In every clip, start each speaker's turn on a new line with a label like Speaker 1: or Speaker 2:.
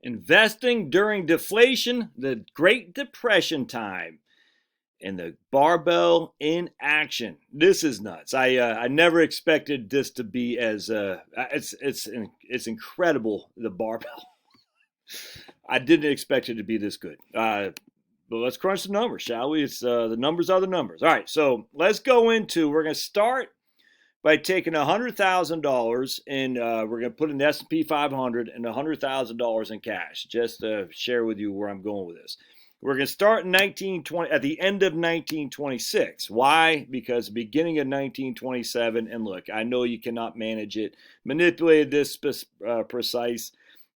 Speaker 1: Investing during deflation, the Great Depression time, and the barbell in action. This is nuts. I never expected this to be as it's incredible, the barbell. I didn't expect it to be this good. But let's crunch the numbers, shall we? It's the numbers are the numbers. All right, so let's go into. We're going to start by taking $100,000 and we're going to put in the S&P 500 and $100,000 in cash. Just to share with you where I'm going with this. We're going to start in 1920 at the end of 1926. Why? Because beginning of 1927, and look, I know you cannot manage it, manipulate this precise,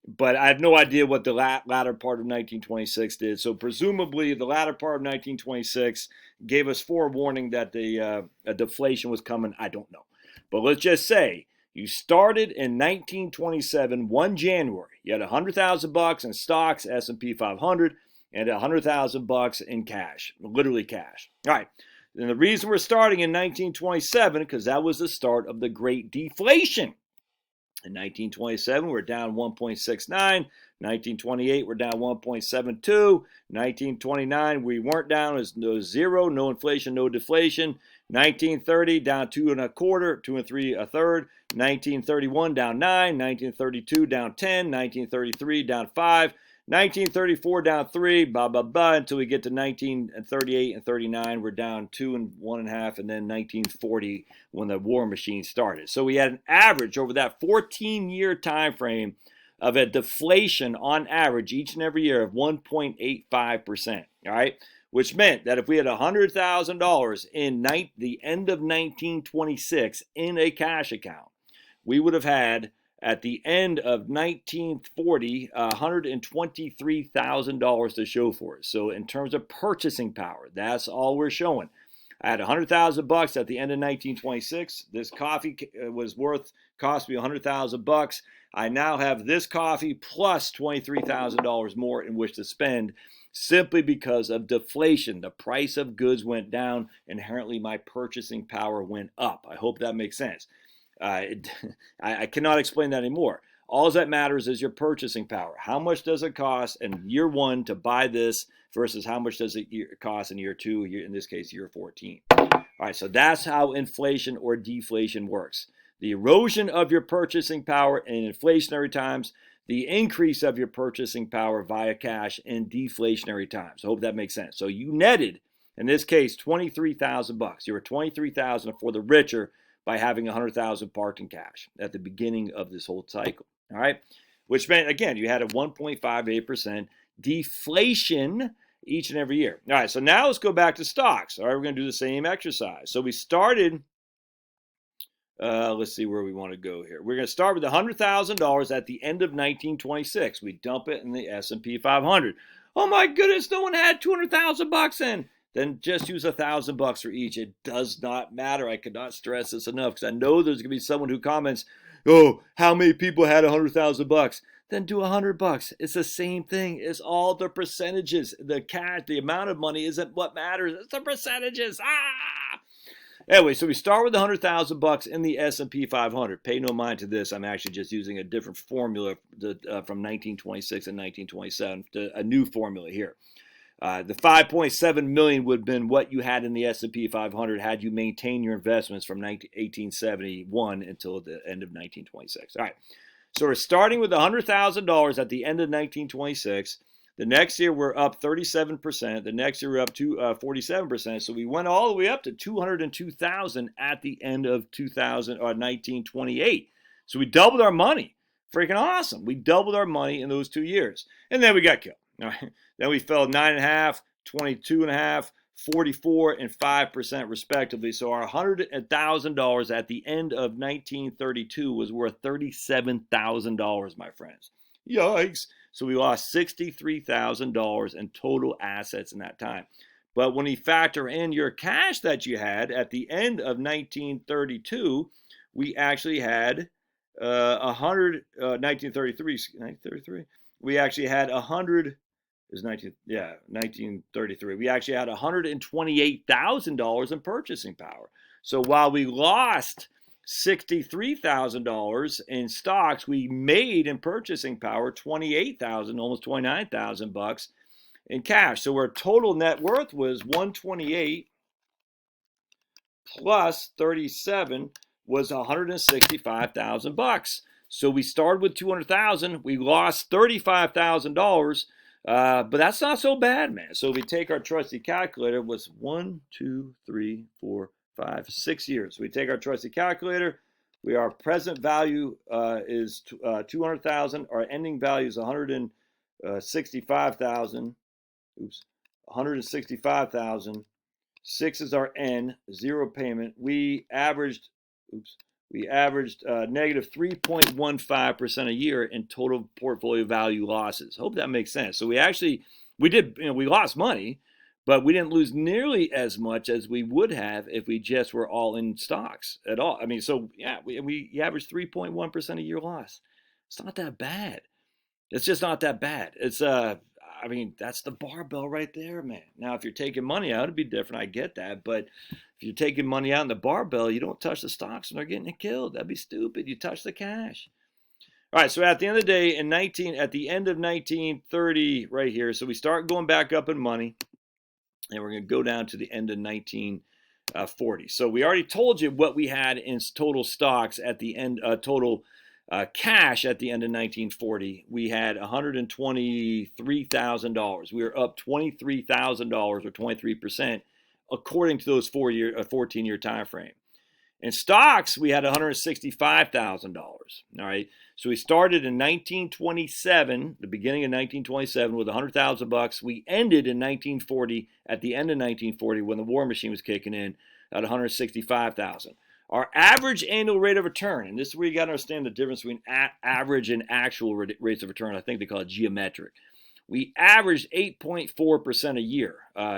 Speaker 1: but I have no idea what the latter part of 1926 did. So presumably the latter part of 1926 gave us forewarning that the deflation was coming. I don't know. But let's just say you started in 1927, 1 January. You had $100,000 in stocks, S&P 500, and $100,000 in cash, literally cash. All right. And the reason we're starting in 1927 because that was the start of the Great Deflation. In 1927, we're down 1.69. 1928, we're down 1.72. 1929, we weren't down as no zero, no inflation, no deflation. 1930, down 2 1/4, 2 3 1/3. 1931, down 9. 1932, down 10. 1933, down 5. 1934, down 3, blah, blah, blah, until we get to 1938 and 39. We're down 2 1/2, and then 1940 when the war machine started. So we had an average over that 14-year time frame of a deflation on average each and every year of 1.85%, all right? Which meant that if we had $100,000 in the end of 1926 in a cash account, we would have had at the end of 1940, $123,000 to show for it. So in terms of purchasing power, that's all we're showing. I had $100,000 at the end of 1926. This coffee cost me $100,000. I now have this coffee plus $23,000 more in which to spend simply because of deflation. The price of goods went down. Inherently, my purchasing power went up. I hope that makes sense. I cannot explain that anymore. All that matters is your purchasing power. How much does it cost in year 1 to buy this versus how much does it cost in year 2, in this case, year 14. All right, so that's how inflation or deflation works. The erosion of your purchasing power in inflationary times, the increase of your purchasing power via cash in deflationary times. I hope that makes sense. So you netted, in this case, $23,000. You were $23,000 for the richer by having $100,000 parked in cash at the beginning of this whole cycle. All right, which meant, again, you had a 1.58% deflation each and every year. All right, so now let's go back to stocks. All right, we're going to do the same exercise. So we started, let's see where we want to go here. We're going to start with $100,000 at the end of 1926. We dump it in the S&P 500. Oh my goodness, no one had $200,000 in. Then just use $1,000 for each. It does not matter. I cannot stress this enough because I know there's going to be someone who comments, "Oh, how many people had $100,000?" Then do $100. It's the same thing. It's all the percentages. The cash, the amount of money isn't what matters. It's the percentages. Anyway, so we start with $100,000 in the S&P 500. Pay no mind to this. I'm actually just using a different formula from 1926 and 1927, a new formula here. The 5.7 million would have been what you had in the S&P 500 had you maintained your investments from 1871 until the end of 1926. All right, so we're starting with $100,000 at the end of 1926. The next year we're up 37%. The next year we're up to 47%. So we went all the way up to 202,000 at the end of 1928. So we doubled our money. Freaking awesome! We doubled our money in those 2 years, and then we got killed. All right. Then we fell 9.5%, 22.5%, 44%, and 5% respectively. So our $100,000 at the end of 1932 was worth $37,000, my friends. Yikes! So we lost $63,000 in total assets in that time. But when you factor in your cash that you had at the end of 1932, we actually had 1933. We actually had 1933. We actually had $128,000 in purchasing power. So while we lost $63,000 in stocks. We made in purchasing power 28,000, almost 29,000 bucks in cash. So our total net worth was 128 plus 37 was 165,000 bucks. So we started with 200,000. We lost $35,000. But that's not so bad, man. So if we take our trusty calculator, it was 1, 2, 3, 4, 5, 6 years. So we take our trusty calculator. Our present value is 200,000. Our ending value is 165,000. Oops, 165,000. 6 is our N, 0 payment. We averaged negative 3.15% a year in total portfolio value losses. Hope that makes sense. So we lost money, but we didn't lose nearly as much as we would have if we just were all in stocks at all. I mean, so yeah, we averaged 3.1% a year loss. It's not that bad. It's just not that bad. I mean, that's the barbell right there, man. Now, if you're taking money out, it'd be different. I get that. But if you're taking money out in the barbell, you don't touch the stocks and they're getting killed. That'd be stupid. You touch the cash. All right, so at the end of the day, at the end of 1930, right here, so we start going back up in money, and we're going to go down to the end of 1940. So we already told you what we had in total stocks at the end, total cash at the end of 1940. We had $123,000. We were up $23,000 or 23% according to those 14-year time frame. In stocks, we had $165,000. All right, so we started in 1927, the beginning of 1927, with 100,000 bucks. We ended in 1940, at the end of 1940, when the war machine was kicking in, at 165,000. Our average annual rate of return, and this is where you got to understand the difference between average and actual rates of return. I think they call it geometric. We averaged 8.4% a year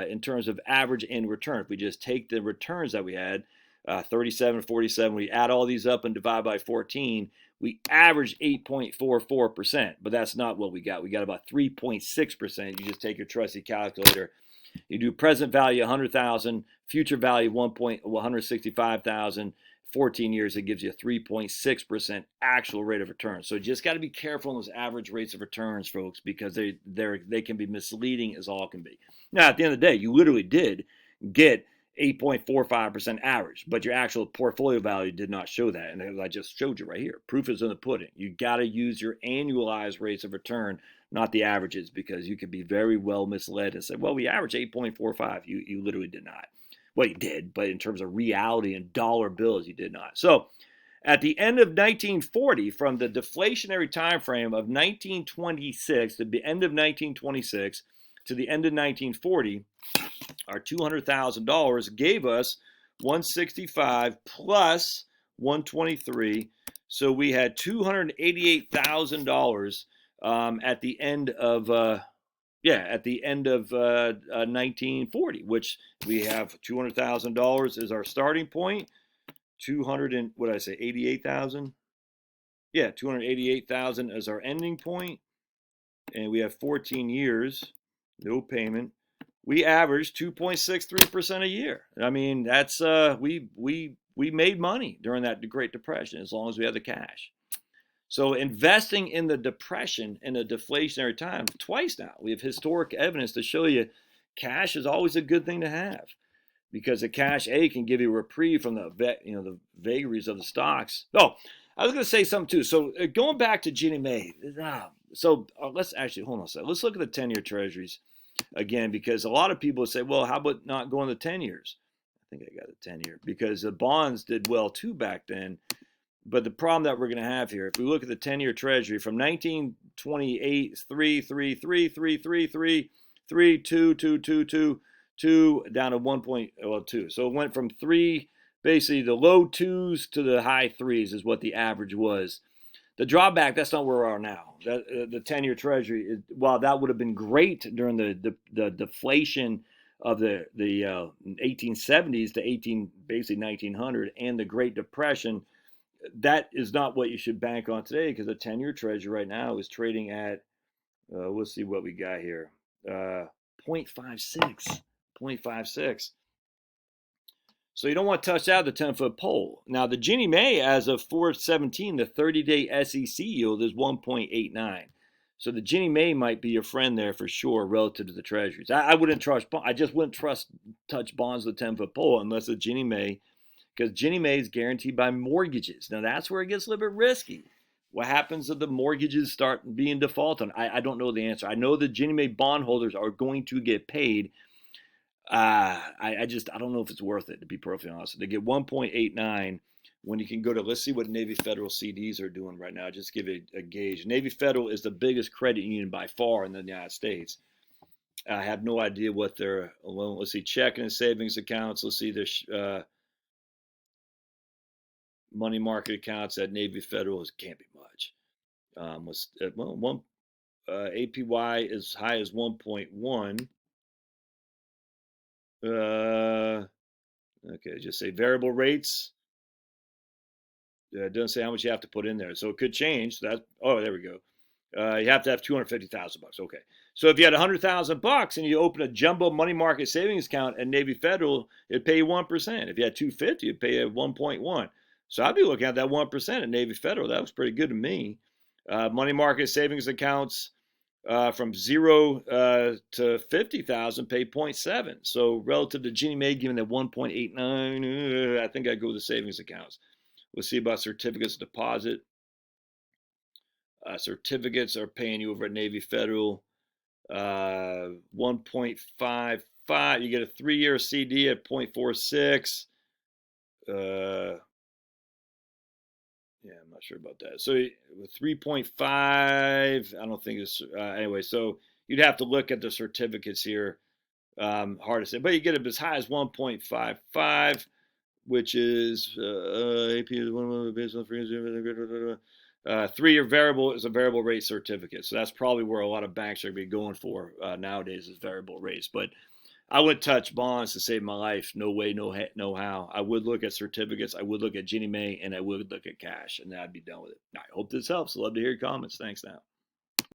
Speaker 1: in terms of average annual return. If we just take the returns that we had, 37, 47, we add all these up and divide by 14, we averaged 8.44%. But that's not what we got. We got about 3.6%. You just take your trusty calculator. You do present value 100,000, future value 165,000, 14 years, it gives you a 3.6% actual rate of return. So you just got to be careful on those average rates of returns, folks, because they can be misleading as all can be. Now, at the end of the day, you literally did get 8.45% average, but your actual portfolio value did not show that. And as I just showed you right here, proof is in the pudding. You got to use your annualized rates of return, not the averages, because you could be very well misled and say, well, we averaged 8.45. You literally did not. Well, you did, but in terms of reality and dollar bills, you did not. So at the end of 1940, from the deflationary time frame of 1926 to the end of 1926 to the end of 1940, our $200,000 gave us 165 plus 123. So we had $288,000 at the end of 1940, which we have $200,000 as our starting point. 88,000. Yeah, 288,000 as our ending point, and we have 14 years, no payment. We averaged 2.63% a year. I mean, that's we made money during that Great Depression as long as we had the cash. So investing in the Depression in a deflationary time twice now. We have historic evidence to show you cash is always a good thing to have, because the cash can give you a reprieve from the vagaries of the stocks. Oh, I was going to say something too. So going back to Ginnie Mae. Let's actually hold on a second. Let's look at the 10-year treasuries again, because a lot of people say, well, how about not going the 10 years? I think I got a 10-year because the bonds did well too back then. But the problem that we're going to have here, if we look at the 10-year treasury from 1928, 3, 2, 2 down to 1.2. So it went from 3, basically the low 2s to the high 3s is what the average was. The drawback, that's not where we are now. The 10-year treasury, while that would have been great during the deflation of the 1870s to basically 1900 and the Great Depression, that is not what you should bank on today, because the 10-year treasury right now is trading at, let's see what we got here, 0.56. So you don't want to touch out the 10-foot pole. Now the Ginnie Mae, as of 4/17, the 30-day SEC yield is 1.89. So the Ginnie Mae might be your friend there for sure relative to the Treasuries. I wouldn't trust. I just wouldn't touch bonds with 10-foot pole unless the Ginnie Mae, because Ginnie Mae is guaranteed by mortgages. Now that's where it gets a little bit risky. What happens if the mortgages start being defaulted? I don't know the answer. I know the Ginnie Mae bondholders are going to get paid. I don't know if it's worth it, to be perfectly honest. To get 1.89 when you can go to, let's see what Navy Federal CDs are doing right now. Just give it a gauge. Navy Federal is the biggest credit union by far in the United States. I have no idea what their loan. Let's see, checking and savings accounts. Let's see their money market accounts at Navy Federal. It can't be much. APY as high as 1.1. Okay, just say variable rates. It doesn't say how much you have to put in there, so it could change. That there we go. You have to have $250,000. Okay, so if you had $100,000 and you open a jumbo money market savings account at Navy Federal, it'd pay you 1%. If you had $250,000, it'd pay you 1.1. So I'd be looking at that 1% at Navy Federal. That was pretty good to me. Money market savings accounts from 0 to 50,000 pay 0.7. So relative to Ginnie Mae giving that 1.89, I think I'd go with the savings accounts. We'll see about certificates of deposit. Certificates are paying you over at Navy Federal 1.55. You get a 3-year CD at 0.46. Yeah, I'm not sure about that. So 3.5, I don't think it's anyway. So you'd have to look at the certificates here. Hard to say, but you get it as high as 1.55, which is AP is one of the business 3-year variable is a variable rate certificate. So that's probably where a lot of banks are going to be going for nowadays is variable rates. But I would touch bonds to save my life. No way, no how. I would look at certificates. I would look at Ginnie Mae, and I would look at cash, and then I'd be done with it. I hope this helps. I'd love to hear your comments. Thanks now.